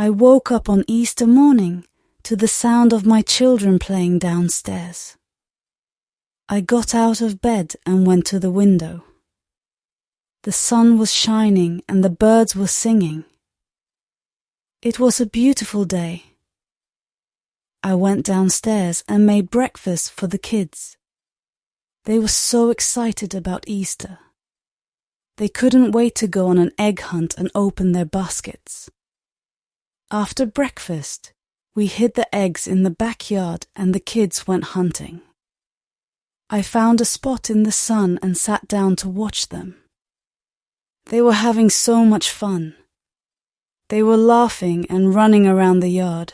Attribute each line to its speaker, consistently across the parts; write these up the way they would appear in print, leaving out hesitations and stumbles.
Speaker 1: I woke up on Easter morning to the sound of my children playing downstairs. I got out of bed and went to the window. The sun was shining and the birds were singing. It was a beautiful day. I went downstairs and made breakfast for the kids. They were so excited about Easter. They couldn't wait to go on an egg hunt and open their baskets. After breakfast, we hid the eggs in the backyard and the kids went hunting. I found a spot in the sun and sat down to watch them. They were having so much fun. They were laughing and running around the yard.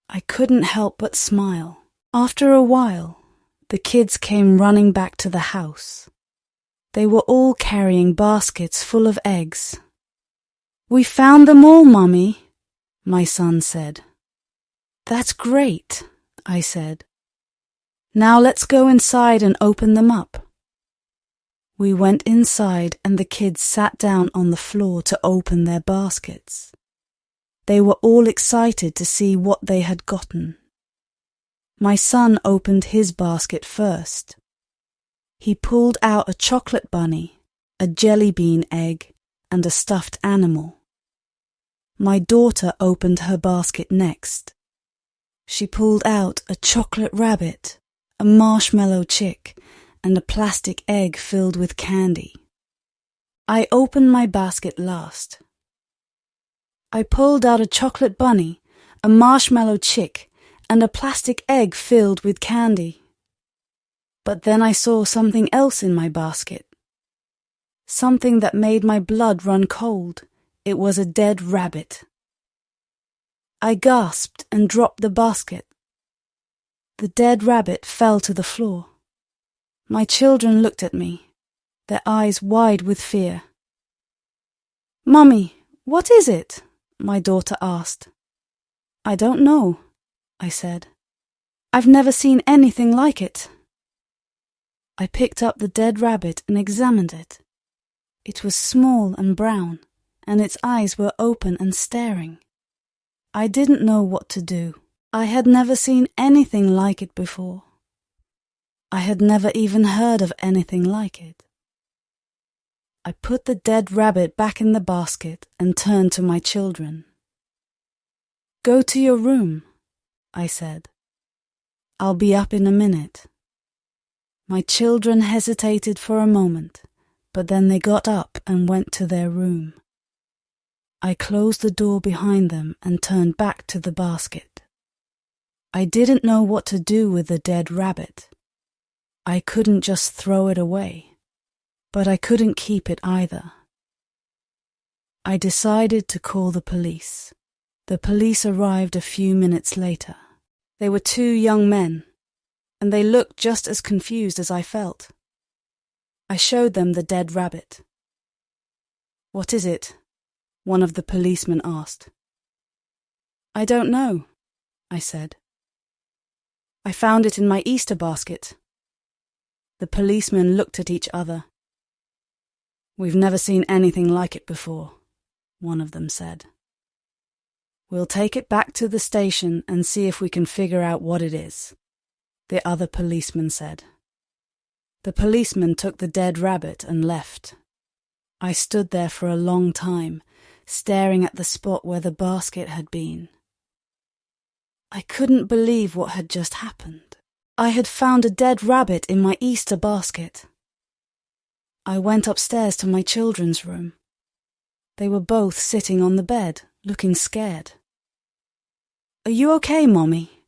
Speaker 1: I couldn't help but smile. After a while, the kids came running back to the house. They were all carrying baskets full of eggs. "We found them all, Mummy," my son said. "That's great," I said. "Now let's go inside and open them up." We went inside and the kids sat down on the floor to open their baskets. They were all excited to see what they had gotten. My son opened his basket first. He pulled out a chocolate bunny, a jelly bean egg, and a stuffed animal. My daughter opened her basket next. She pulled out a chocolate rabbit, a marshmallow chick, and a plastic egg filled with candy. I opened my basket last. I pulled out a chocolate bunny, a marshmallow chick, and a plastic egg filled with candy. But then I saw something else in my basket. Something that made my blood run cold. It was a dead rabbit. I gasped and dropped the basket. The dead rabbit fell to the floor. My children looked at me, their eyes wide with fear. "Mummy, what is it?" my daughter asked. "I don't know," I said. "I've never seen anything like it." I picked up the dead rabbit and examined it. It was small and brown, and its eyes were open and staring. I didn't know what to do. I had never seen anything like it before. I had never even heard of anything like it. I put the dead rabbit back in the basket and turned to my children. "Go to your room," I said. "I'll be up in a minute." My children hesitated for a moment, but then they got up and went to their room. I closed the door behind them and turned back to the basket. I didn't know what to do with the dead rabbit. I couldn't just throw it away, but I couldn't keep it either. I decided to call the police. The police arrived a few minutes later. They were two young men, and they looked just as confused as I felt. I showed them the dead rabbit. "What is it?" one of the policemen asked. "I don't know," I said. "I found it in my Easter basket." The policemen looked at each other. "We've never seen anything like it before," one of them said. "We'll take it back to the station and see if we can figure out what it is," the other policeman said. The policeman took the dead rabbit and left. I stood there for a long time, staring at the spot where the basket had been. I couldn't believe what had just happened. I had found a dead rabbit in my Easter basket. I went upstairs to my children's room. They were both sitting on the bed, looking scared. "Are you okay, Mommy?"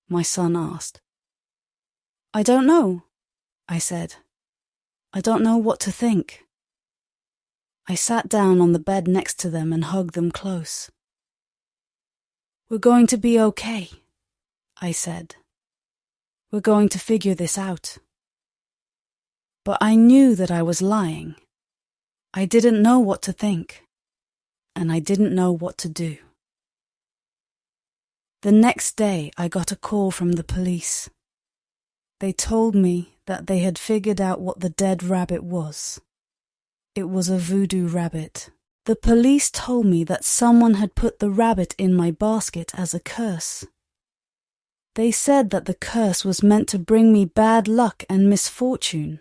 Speaker 1: my son asked. "I don't know," I said. "I don't know what to think." I sat down on the bed next to them and hugged them close. "We're going to be okay," I said. "We're going to figure this out." But I knew that I was lying. I didn't know what to think, and I didn't know what to do. The next day I got a call from the police. They told me that they had figured out what the dead rabbit was. It was a voodoo rabbit. The police told me that someone had put the rabbit in my basket as a curse. They said that the curse was meant to bring me bad luck and misfortune.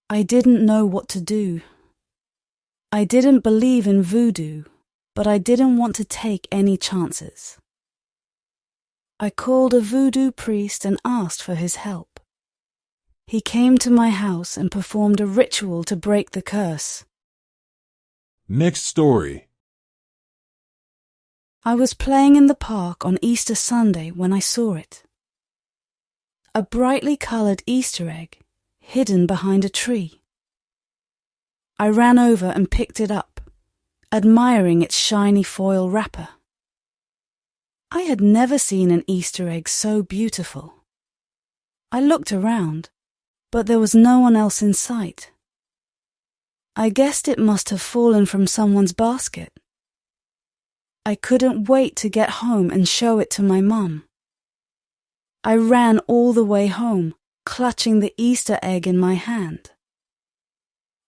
Speaker 1: I didn't know what to do. I didn't believe in voodoo, but I didn't want to take any chances. I called a voodoo priest and asked for his help. He came to my house and performed a ritual to break the curse.
Speaker 2: Next story.
Speaker 1: I was playing in the park on Easter Sunday when I saw it. A brightly coloured Easter egg hidden behind a tree. I ran over and picked it up, admiring its shiny foil wrapper. I had never seen an Easter egg so beautiful. I looked around, but there was no one else in sight. I guessed it must have fallen from someone's basket. I couldn't wait to get home and show it to my mum. I ran all the way home, clutching the Easter egg in my hand.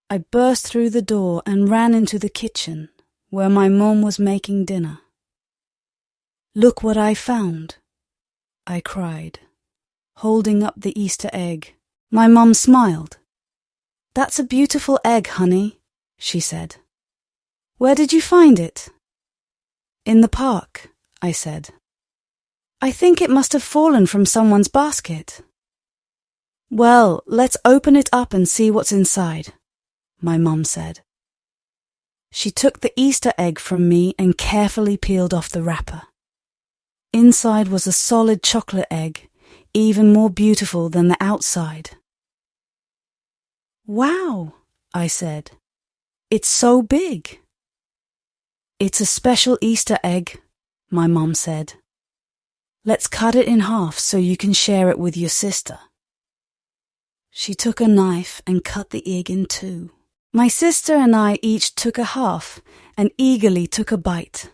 Speaker 1: I burst through the door and ran into the kitchen, where my mum was making dinner. "Look what I found," I cried, holding up the Easter egg. My mum smiled. "That's a beautiful egg, honey," she said. "Where did you find it?" "In the park," I said. "I think it must have fallen from someone's basket." "Well, let's open it up and see what's inside," my mum said. She took the Easter egg from me and carefully peeled off the wrapper. Inside was a solid chocolate egg, even more beautiful than the outside. "Wow," I said. "It's so big." "It's a special Easter egg," my mum said. "Let's cut it in half so you can share it with your sister." She took a knife and cut the egg in two. My sister and I each took a half and eagerly took a bite.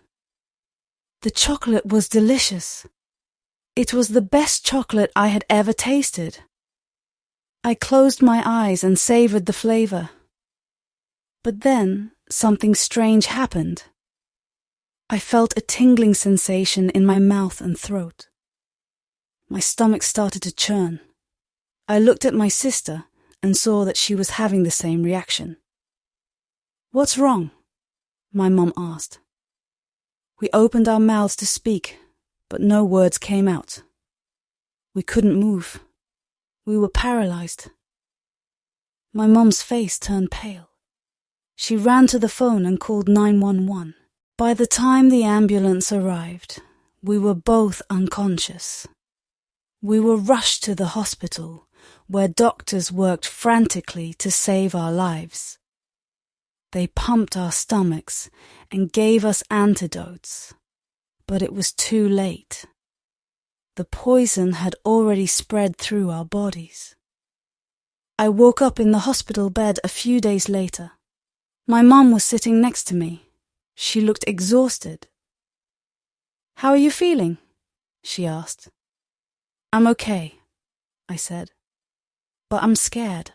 Speaker 1: The chocolate was delicious. It was the best chocolate I had ever tasted. I closed my eyes and savoured the flavour. But then something strange happened. I felt a tingling sensation in my mouth and throat. My stomach started to churn. I looked at my sister and saw that she was having the same reaction. "What's wrong?" my mum asked. We opened our mouths to speak, but no words came out. We couldn't move. We were paralysed. My mum's face turned pale. She ran to the phone and called 911. By the time the ambulance arrived, we were both unconscious. We were rushed to the hospital, where doctors worked frantically to save our lives. They pumped our stomachs and gave us antidotes, but it was too late. The poison had already spread through our bodies. I woke up in the hospital bed a few days later. My mum was sitting next to me. She looked exhausted. "How are you feeling?" she asked. "I'm okay," I said, "but I'm scared."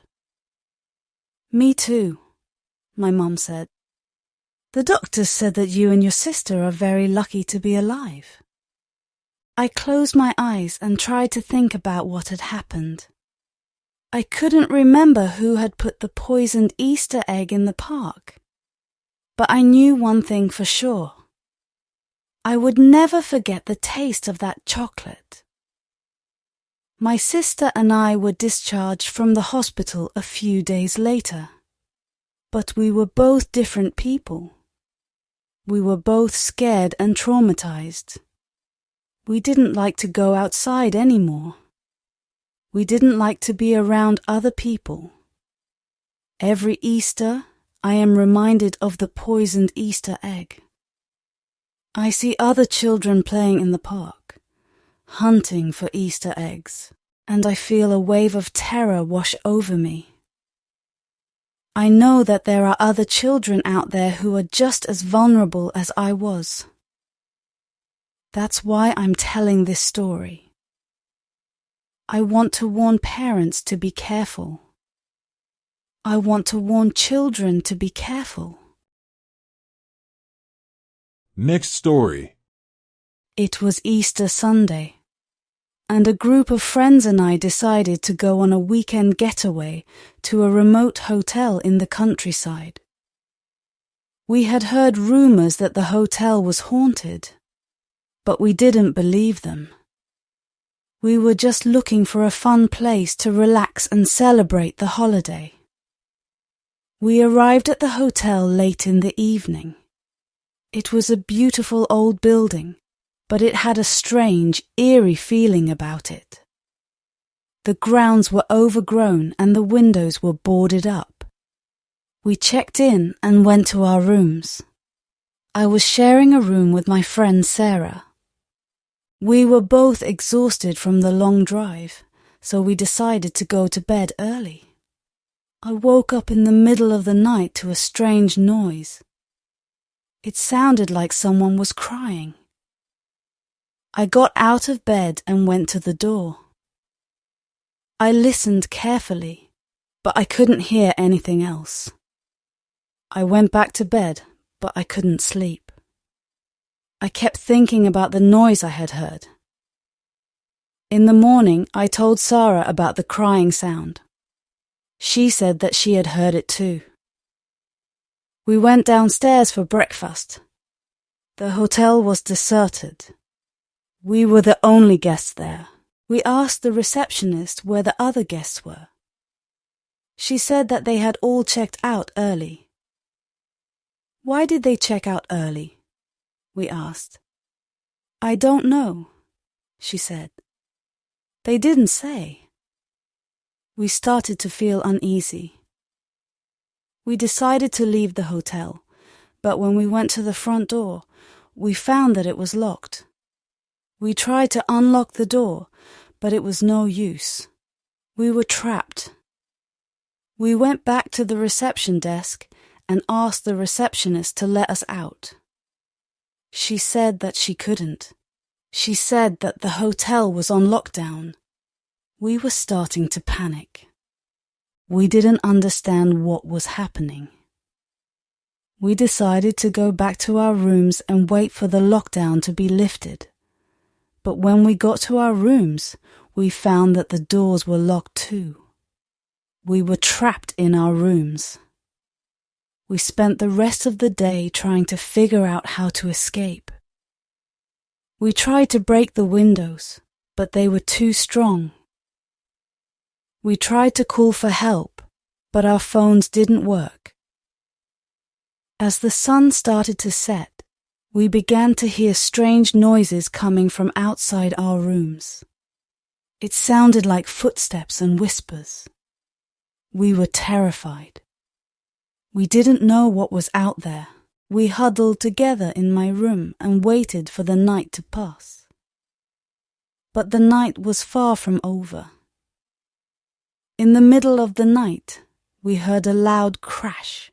Speaker 1: "Me too," my mum said. "The doctors said that you and your sister are very lucky to be alive." I closed my eyes and tried to think about what had happened. I couldn't remember who had put the poisoned Easter egg in the park. But I knew one thing for sure. I would never forget the taste of that chocolate. My sister and I were discharged from the hospital a few days later. But we were both different people. We were both scared and traumatized. We didn't like to go outside anymore. We didn't like to be around other people. Every Easter, I am reminded of the poisoned Easter egg. I see other children playing in the park, hunting for Easter eggs, and I feel a wave of terror wash over me. I know that there are other children out there who are just as vulnerable as I was. That's why I'm telling this story. I want to warn parents to be careful. I want to warn children to be careful.
Speaker 2: Next story.
Speaker 1: It was Easter Sunday, and a group of friends and I decided to go on a weekend getaway to a remote hotel in the countryside. We had heard rumors that the hotel was haunted, but we didn't believe them. We were just looking for a fun place to relax and celebrate the holiday. We arrived at the hotel late in the evening. It was a beautiful old building, but it had a strange, eerie feeling about it. The grounds were overgrown and the windows were boarded up. We checked in and went to our rooms. I was sharing a room with my friend Sarah. We were both exhausted from the long drive, so we decided to go to bed early. I woke up in the middle of the night to a strange noise. It sounded like someone was crying. I got out of bed and went to the door. I listened carefully, but I couldn't hear anything else. I went back to bed, but I couldn't sleep. I kept thinking about the noise I had heard. In the morning, I told Sarah about the crying sound. She said that she had heard it too. We went downstairs for breakfast. The hotel was deserted. We were the only guests there. We asked the receptionist where the other guests were. She said that they had all checked out early. Why did they check out early? We asked. I don't know, she said. They didn't say. We started to feel uneasy. We decided to leave the hotel, but when we went to the front door, we found that it was locked. We tried to unlock the door, but it was no use. We were trapped. We went back to the reception desk and asked the receptionist to let us out. She said that she couldn't. She said that the hotel was on lockdown. We were starting to panic. We didn't understand what was happening. We decided to go back to our rooms and wait for the lockdown to be lifted. But when we got to our rooms, we found that the doors were locked too. We were trapped in our rooms. We spent the rest of the day trying to figure out how to escape. We tried to break the windows, but they were too strong. We tried to call for help, but our phones didn't work. As the sun started to set, we began to hear strange noises coming from outside our rooms. It sounded like footsteps and whispers. We were terrified. We didn't know what was out there. We huddled together in my room and waited for the night to pass. But the night was far from over. In the middle of the night, we heard a loud crash.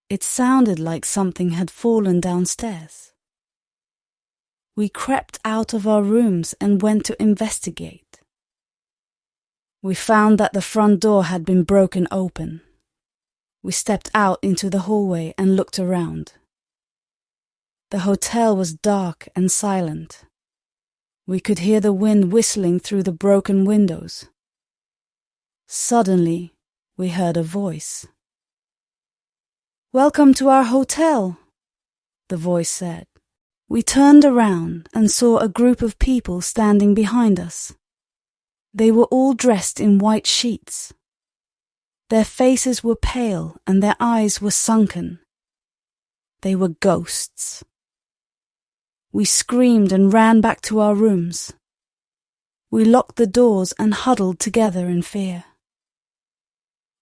Speaker 1: It sounded like something had fallen downstairs. We crept out of our rooms and went to investigate. We found that the front door had been broken open. We stepped out into the hallway and looked around. The hotel was dark and silent. We could hear the wind whistling through the broken windows. Suddenly, we heard a voice. "Welcome to our hotel," the voice said. We turned around and saw a group of people standing behind us. They were all dressed in white sheets. Their faces were pale and their eyes were sunken. They were ghosts. We screamed and ran back to our rooms. We locked the doors and huddled together in fear.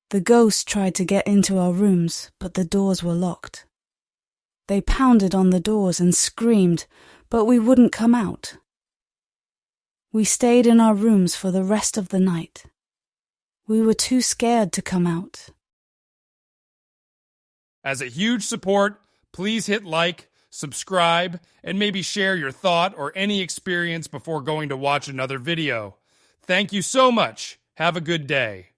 Speaker 1: The ghosts tried to get into our rooms, but the doors were locked. They pounded on the doors and screamed, but we wouldn't come out. We stayed in our rooms for the rest of the night. We were too scared to come out.
Speaker 3: As a huge support, please hit like, subscribe, and maybe share your thought or any experience before going to watch another video. Thank you so much. Have a good day.